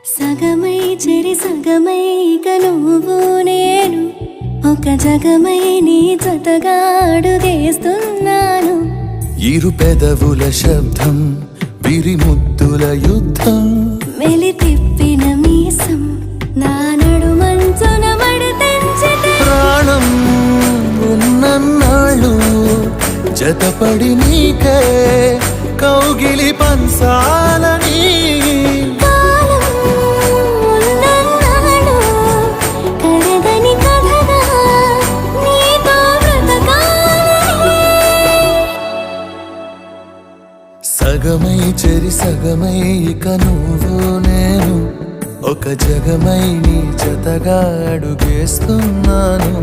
సగమై చెరి సగమై ఇక నువ్వు నేను ఒక జగమై నీ జతగా అడుగేస్తున్నాను. ఇరు పెదవుల శబ్దం విరిముద్దుల యుద్ధం మెలి తిప్పిన మీసం నా నడుమంచున మడతెంచితే ప్రాణం ఉన్నన్నాళ్ళు జతపడి నీకే కౌగిలి పంచాలని కాలం ఉన్నన్నాడు కడదని కథగా నీతో బ్రతకాలని. సగమై చెరి సగమై ఇక నువ్వు నేను ఒక జగమై నీ జతగా అడుగేస్తున్నాను.